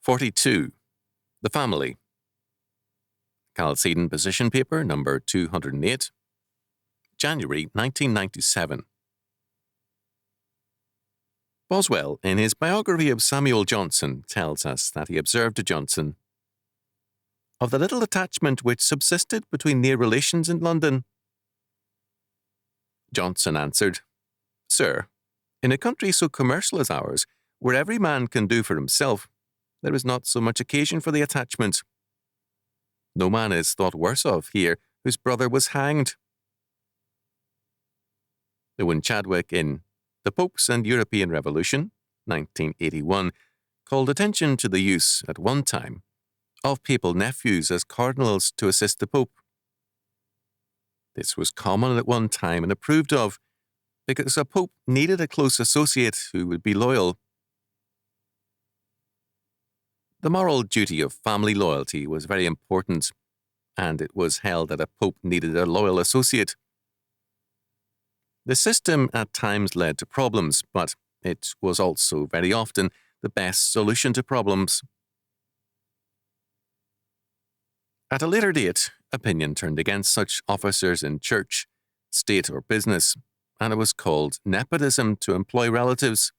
42. The Family. Chalcedon Position Paper number 208. January 1997. Boswell, in his biography of Samuel Johnson, tells us that he observed to Johnson, "Of the little attachment which subsisted between near relations in London." Johnson answered, "Sir, in a country so commercial as ours, where every man can do for himself, there is not so much occasion for the attachment. No man is thought worse of here whose brother was hanged." Owen Chadwick, in The Popes and European Revolution, 1981, called attention to the use, at one time, of papal nephews as cardinals to assist the Pope. This was common at one time and approved of, because a Pope needed a close associate who would be loyal. The moral duty of family loyalty was very important, and it was held that a Pope needed a loyal associate. The system at times led to problems, but it was also very often the best solution to problems. At a later date, opinion turned against such officers in church, state, or business, and it was called nepotism to employ relatives.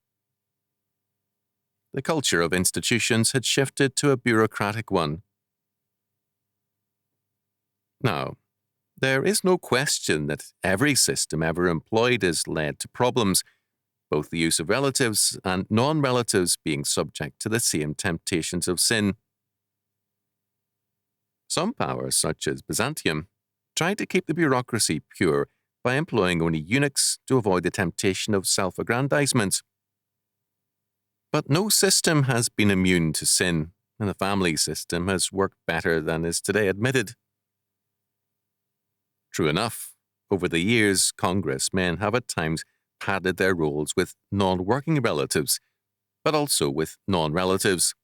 The culture of institutions had shifted to a bureaucratic one. Now, there is no question that every system ever employed has led to problems, both the use of relatives and non-relatives being subject to the same temptations of sin. Some powers, such as Byzantium, tried to keep the bureaucracy pure by employing only eunuchs to avoid the temptation of self-aggrandizement. But no system has been immune to sin, and the family system has worked better than is today admitted. True enough, over the years, congressmen have at times padded their roles with non-working relatives, but also with non-relatives.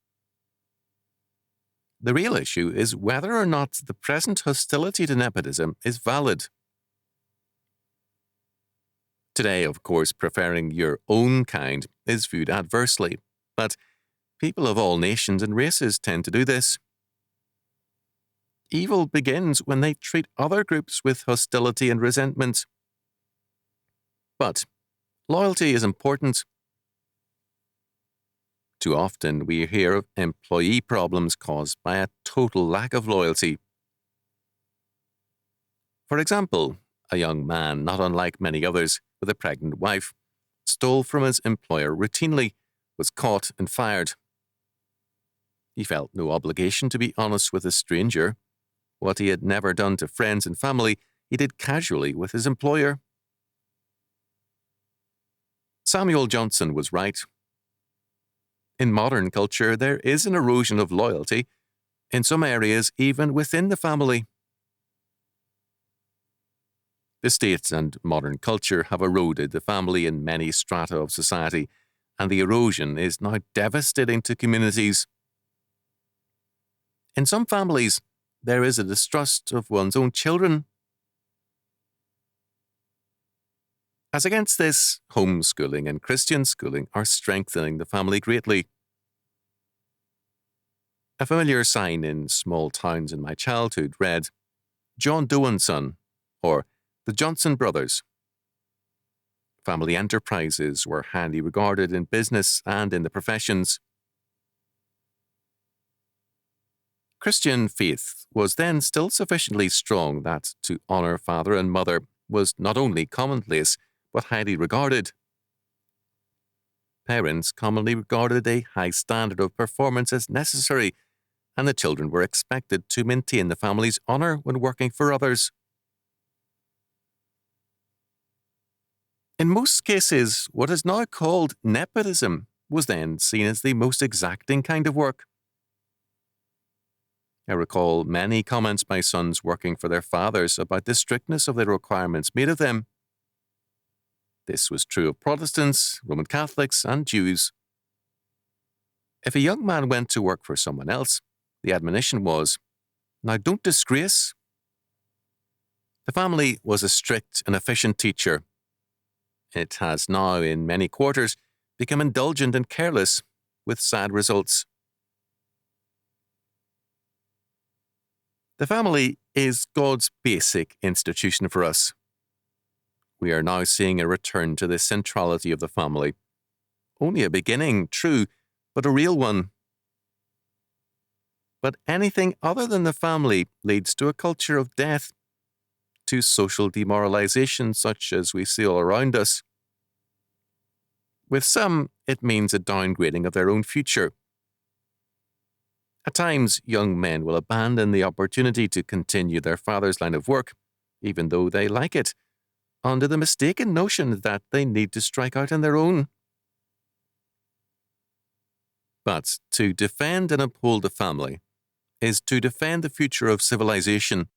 The real issue is whether or not the present hostility to nepotism is valid. Today, of course, preferring your own kind is viewed adversely, but people of all nations and races tend to do this. Evil begins when they treat other groups with hostility and resentment. But loyalty is important. Too often we hear of employee problems caused by a total lack of loyalty. For example, a young man, not unlike many others, with a pregnant wife, stole from his employer routinely, was caught and fired. He felt no obligation to be honest with a stranger. What he had never done to friends and family, he did casually with his employer. Samuel Johnson was right. In modern culture, there is an erosion of loyalty, in some areas even within the family. The state and modern culture have eroded the family in many strata of society, and the erosion is now devastating to communities. In some families, there is a distrust of one's own children. As against this, homeschooling and Christian schooling are strengthening the family greatly. A familiar sign in small towns in my childhood read, "John Doe and Son," or "The Johnson Brothers." Family enterprises were highly regarded in business and in the professions. Christian faith was then still sufficiently strong that to honour father and mother was not only commonplace, but highly regarded. Parents commonly regarded a high standard of performance as necessary, and the children were expected to maintain the family's honour when working for others. In most cases, what is now called nepotism was then seen as the most exacting kind of work. I recall many comments by sons working for their fathers about the strictness of the requirements made of them. This was true of Protestants, Roman Catholics, and Jews. If a young man went to work for someone else, the admonition was, "Now don't disgrace." The family was a strict and efficient teacher. It has now, in many quarters, become indulgent and careless, with sad results. The family is God's basic institution for us. We are now seeing a return to the centrality of the family. Only a beginning, true, but a real one. But anything other than the family leads to a culture of death, to social demoralization such as we see all around us. With some, it means a downgrading of their own future. At times, young men will abandon the opportunity to continue their father's line of work, even though they like it, under the mistaken notion that they need to strike out on their own. But to defend and uphold the family is to defend the future of civilization.